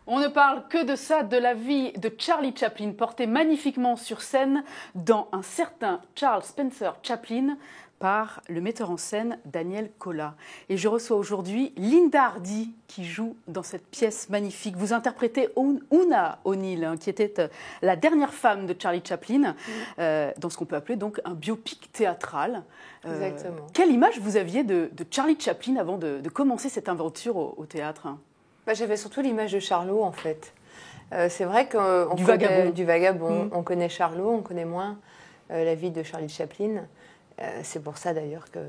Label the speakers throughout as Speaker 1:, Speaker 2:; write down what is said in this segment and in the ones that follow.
Speaker 1: On ne parle que de ça, de la vie de Charlie Chaplin, portée magnifiquement sur scène dans un certain Charles Spencer Chaplin par le metteur en scène Daniel Collat. Et je reçois aujourd'hui Linda Hardy qui joue dans cette pièce magnifique. Vous interprétez Una O'Neill, qui était la dernière femme de Charlie Chaplin, dans ce qu'on peut appeler donc un biopic théâtral.
Speaker 2: Exactement.
Speaker 1: Quelle image vous aviez de Charlie Chaplin avant de commencer cette aventure au théâtre ?
Speaker 2: J'avais surtout l'image de Charlot, en fait. C'est vrai qu'on
Speaker 1: du
Speaker 2: vagabond. On connaît Charlot, on connaît moins la vie de Charlie Chaplin. C'est pour ça d'ailleurs que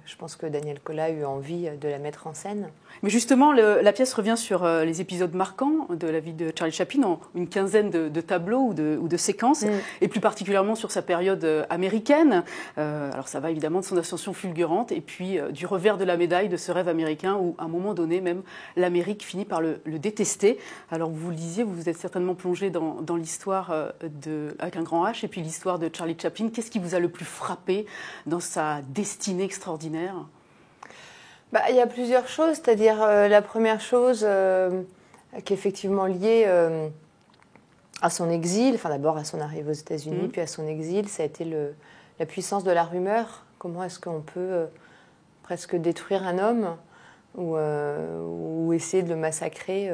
Speaker 2: je pense que Daniel Collat a eu envie de la mettre en scène.
Speaker 1: Mais justement, la pièce revient sur les épisodes marquants de la vie de Charlie Chaplin, en une quinzaine de tableaux ou de séquences, et plus particulièrement sur sa période américaine. Alors ça va évidemment de son ascension fulgurante, et puis du revers de la médaille de ce rêve américain, où à un moment donné, même l'Amérique finit par le détester. Alors vous le disiez, vous vous êtes certainement plongé dans l'histoire avec un grand H, et puis l'histoire de Charlie Chaplin. Qu'est-ce qui vous a le plus frappé dans sa destinée extraordinaire ?
Speaker 2: Il y a plusieurs choses, c'est-à-dire la première chose qui est effectivement liée à son exil, enfin d'abord à son arrivée aux États-Unis, puis à son exil, ça a été la puissance de la rumeur. Comment est-ce qu'on peut presque détruire un homme ou essayer de le massacrer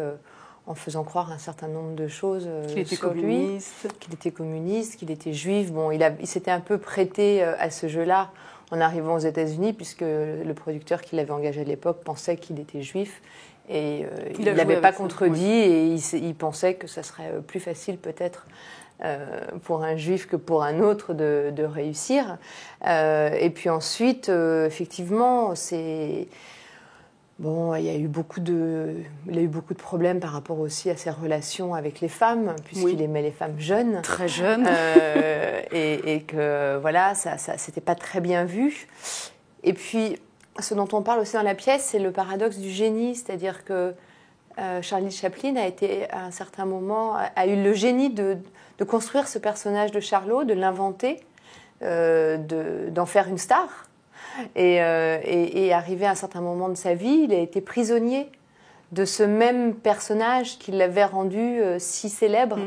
Speaker 2: en faisant croire un certain nombre de choses
Speaker 1: qu'il était
Speaker 2: sur
Speaker 1: communiste.
Speaker 2: Lui, qu'il était communiste, qu'il était juif. Bon, il s'était un peu prêté à ce jeu-là en arrivant aux États-Unis, puisque le producteur qui l'avait engagé à l'époque pensait qu'il était juif. Et il n'avait pas contredit, et il pensait que ça serait plus facile peut-être pour un juif que pour un autre de réussir. Et puis ensuite, effectivement, c'est... Bon, il a eu beaucoup de problèmes par rapport aussi à ses relations avec les femmes, puisqu'il aimait les femmes jeunes.
Speaker 1: Très jeunes.
Speaker 2: Et que, voilà, ça c'était pas très bien vu. Et puis, ce dont on parle aussi dans la pièce, c'est le paradoxe du génie, c'est-à-dire que Charlie Chaplin à un certain moment, a eu le génie de construire ce personnage de Charlot, de l'inventer, d'en faire une star. Et arrivé à un certain moment de sa vie, il a été prisonnier de ce même personnage qui l'avait rendu si célèbre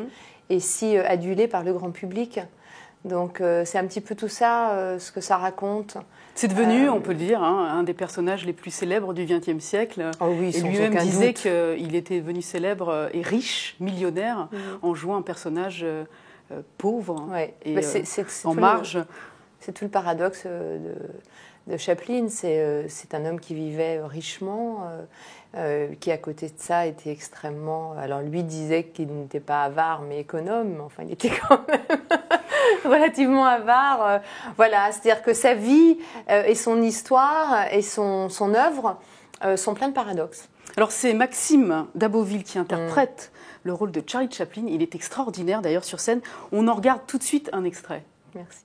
Speaker 2: et si adulé par le grand public. Donc c'est un petit peu tout ça, ce que ça raconte.
Speaker 1: C'est devenu, on peut le dire, un des personnages les plus célèbres du XXe siècle.
Speaker 2: Oh oui,
Speaker 1: et lui-même disait qu'il était devenu célèbre et riche, millionnaire, en jouant un personnage pauvre et en marge.
Speaker 2: C'est tout le paradoxe de Chaplin. C'est un homme qui vivait richement, qui à côté de ça était extrêmement... Alors lui disait qu'il n'était pas avare mais économe, enfin il était quand même relativement avare. Voilà, c'est-à-dire que sa vie et son histoire et son œuvre sont pleins de paradoxes.
Speaker 1: Alors c'est Maxime Daboville qui interprète le rôle de Charlie Chaplin. Il est extraordinaire d'ailleurs sur scène. On en regarde tout de suite un extrait.
Speaker 2: Merci.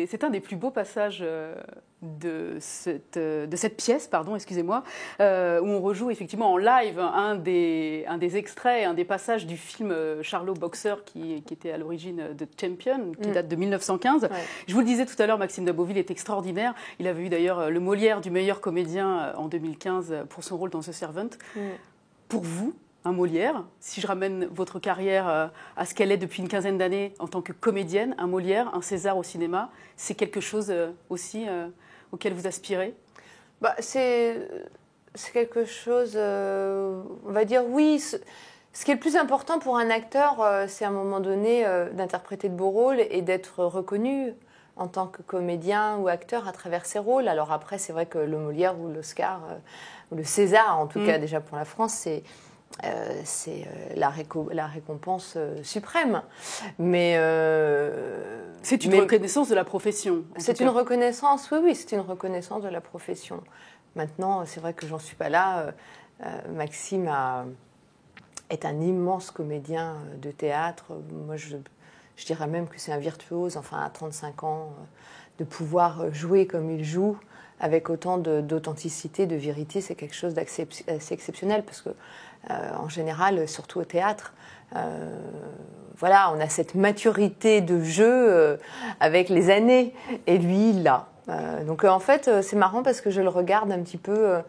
Speaker 1: C'est un des plus beaux passages de cette pièce, excusez-moi, où on rejoue effectivement en live un des extraits, un des passages du film Charlot Boxer qui était à l'origine de Champion, qui date de 1915. Ouais. Je vous le disais tout à l'heure, Maxime Daboville est extraordinaire. Il avait eu d'ailleurs le Molière du meilleur comédien en 2015 pour son rôle dans The Servant. Pour vous, un Molière, si je ramène votre carrière à ce qu'elle est depuis une quinzaine d'années en tant que comédienne, un Molière, un César au cinéma, c'est quelque chose aussi auquel vous aspirez ?
Speaker 2: C'est quelque chose, on va dire oui. Ce qui est le plus important pour un acteur, c'est à un moment donné d'interpréter de beaux rôles et d'être reconnu en tant que comédien ou acteur à travers ses rôles. Alors après, c'est vrai que le Molière ou l'Oscar, ou le César, en tout cas déjà pour la France, c'est la récompense suprême. Mais
Speaker 1: c'est une reconnaissance de la profession.
Speaker 2: C'est une reconnaissance, oui, c'est une reconnaissance de la profession. Maintenant, c'est vrai que j'en suis pas là. Maxime est un immense comédien de théâtre. Moi, je dirais même que c'est un virtuose, enfin, à 35 ans, de pouvoir jouer comme il joue, avec autant d'authenticité, de vérité, c'est quelque chose d'assez exceptionnel, parce que, en général, surtout au théâtre, voilà, on a cette maturité de jeu avec les années, et lui, il l'a. Donc, en fait, c'est marrant parce que je le regarde un petit peu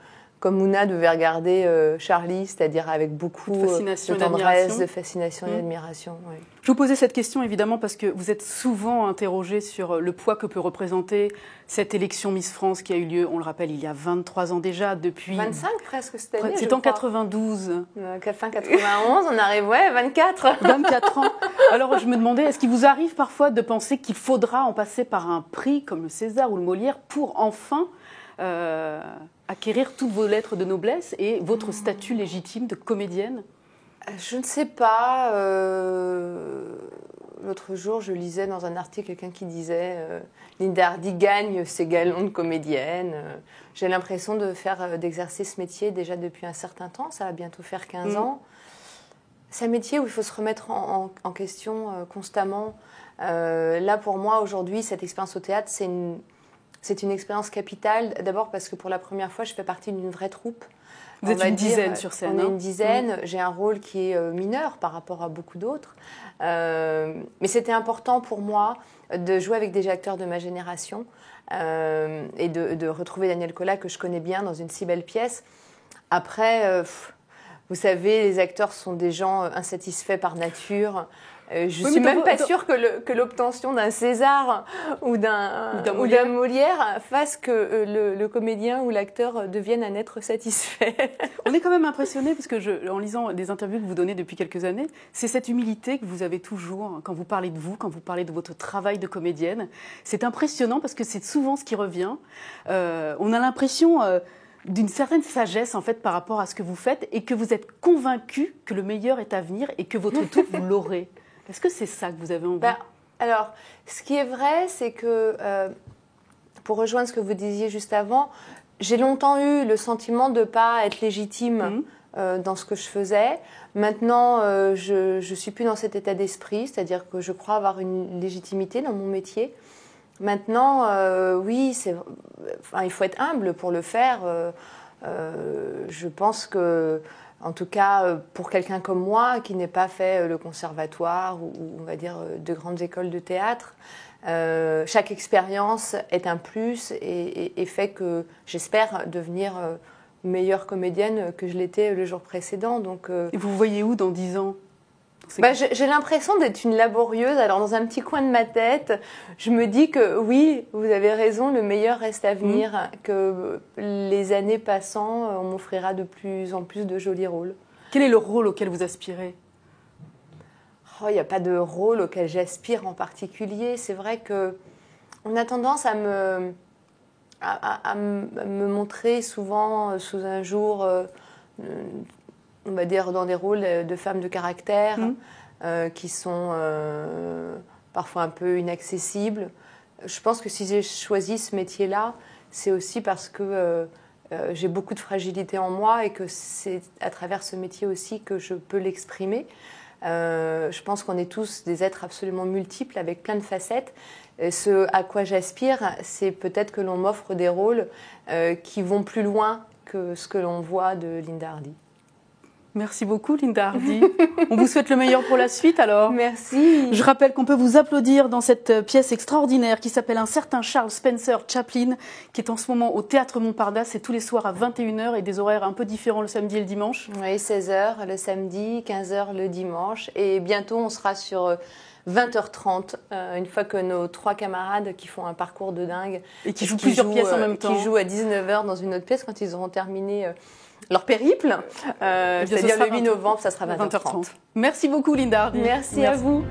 Speaker 2: comme Mouna devait regarder Charlie, c'est-à-dire avec beaucoup de tendresse, de fascination et d'admiration. Oui.
Speaker 1: Je vous posais cette question évidemment parce que vous êtes souvent interrogé sur le poids que peut représenter cette élection Miss France qui a eu lieu, on le rappelle, il y a 23 ans déjà, depuis...
Speaker 2: 25 presque cette année,
Speaker 1: c'est en 92.
Speaker 2: Fin 91, on arrive, 24.
Speaker 1: 24 ans. Alors je me demandais, est-ce qu'il vous arrive parfois de penser qu'il faudra en passer par un prix comme le César ou le Molière pour enfin... acquérir toutes vos lettres de noblesse et votre statut légitime de comédienne?
Speaker 2: Je ne sais pas. L'autre jour, je lisais dans un article quelqu'un qui disait Linda Hardy gagne ses galons de comédienne. J'ai l'impression d'exercer ce métier déjà depuis un certain temps. Ça va bientôt faire 15 ans. C'est un métier où il faut se remettre en question constamment. Là, pour moi, aujourd'hui, cette expérience au théâtre, c'est une expérience capitale, d'abord parce que pour la première fois, je fais partie d'une vraie troupe.
Speaker 1: Vous êtes une dizaine sur scène.
Speaker 2: On est une dizaine. J'ai un rôle qui est mineur par rapport à beaucoup d'autres. Mais c'était important pour moi de jouer avec des acteurs de ma génération et de retrouver Daniel Collat, que je connais bien, dans une si belle pièce. Après, vous savez, les acteurs sont des gens insatisfaits par nature. Je suis même pas sûre que l'obtention d'un César ou d'un Molière fasse que le comédien ou l'acteur devienne un être satisfait.
Speaker 1: On est quand même impressionné parce que en lisant des interviews que vous donnez depuis quelques années, c'est cette humilité que vous avez toujours quand vous parlez de vous, quand vous parlez de votre travail de comédienne. C'est impressionnant parce que c'est souvent ce qui revient. On a l'impression d'une certaine sagesse en fait par rapport à ce que vous faites et que vous êtes convaincu que le meilleur est à venir et que votre tour vous l'aurez. Est-ce que c'est ça que vous avez envie?
Speaker 2: Alors, ce qui est vrai, c'est que, pour rejoindre ce que vous disiez juste avant, j'ai longtemps eu le sentiment de ne pas être légitime dans ce que je faisais. Maintenant, je ne suis plus dans cet état d'esprit, c'est-à-dire que je crois avoir une légitimité dans mon métier. Maintenant, oui, il faut être humble pour le faire. Je pense que... En tout cas, pour quelqu'un comme moi, qui n'ait pas fait le conservatoire ou on va dire de grandes écoles de théâtre, chaque expérience est un plus et fait que j'espère devenir meilleure comédienne que je l'étais le jour précédent. Donc,
Speaker 1: et vous voyez où dans 10 ans?
Speaker 2: J'ai l'impression d'être une laborieuse. Alors, dans un petit coin de ma tête, je me dis que oui, vous avez raison, le meilleur reste à venir, que les années passant, on m'offrira de plus en plus de jolis rôles.
Speaker 1: Quel est le rôle auquel vous aspirez?
Speaker 2: Il n'y a pas de rôle auquel j'aspire en particulier. C'est vrai qu'on a tendance à me montrer souvent sous un jour... on va dire dans des rôles de femmes de caractère qui sont parfois un peu inaccessibles. Je pense que si j'ai choisi ce métier-là, c'est aussi parce que j'ai beaucoup de fragilité en moi et que c'est à travers ce métier aussi que je peux l'exprimer. Je pense qu'on est tous des êtres absolument multiples avec plein de facettes. Et ce à quoi j'aspire, c'est peut-être que l'on m'offre des rôles qui vont plus loin que ce que l'on voit de Linda Hardy.
Speaker 1: Merci beaucoup, Linda Hardy. On vous souhaite le meilleur pour la suite, alors.
Speaker 2: Merci.
Speaker 1: Je rappelle qu'on peut vous applaudir dans cette pièce extraordinaire qui s'appelle Un certain Charles Spencer Chaplin, qui est en ce moment au Théâtre Montparnasse. C'est tous les soirs à 21h et des horaires un peu différents le samedi et le dimanche.
Speaker 2: Oui, 16h le samedi, 15h le dimanche. Et bientôt, on sera sur 20h30, une fois que nos 3 camarades qui font un parcours de dingue...
Speaker 1: Et qui jouent plusieurs pièces en même temps.
Speaker 2: Qui jouent à 19h dans une autre pièce quand ils auront terminé... leur périple, c'est-à-dire le 8 novembre, ça sera 20h30.
Speaker 1: Merci beaucoup, Linda Hardy.
Speaker 2: Merci à vous.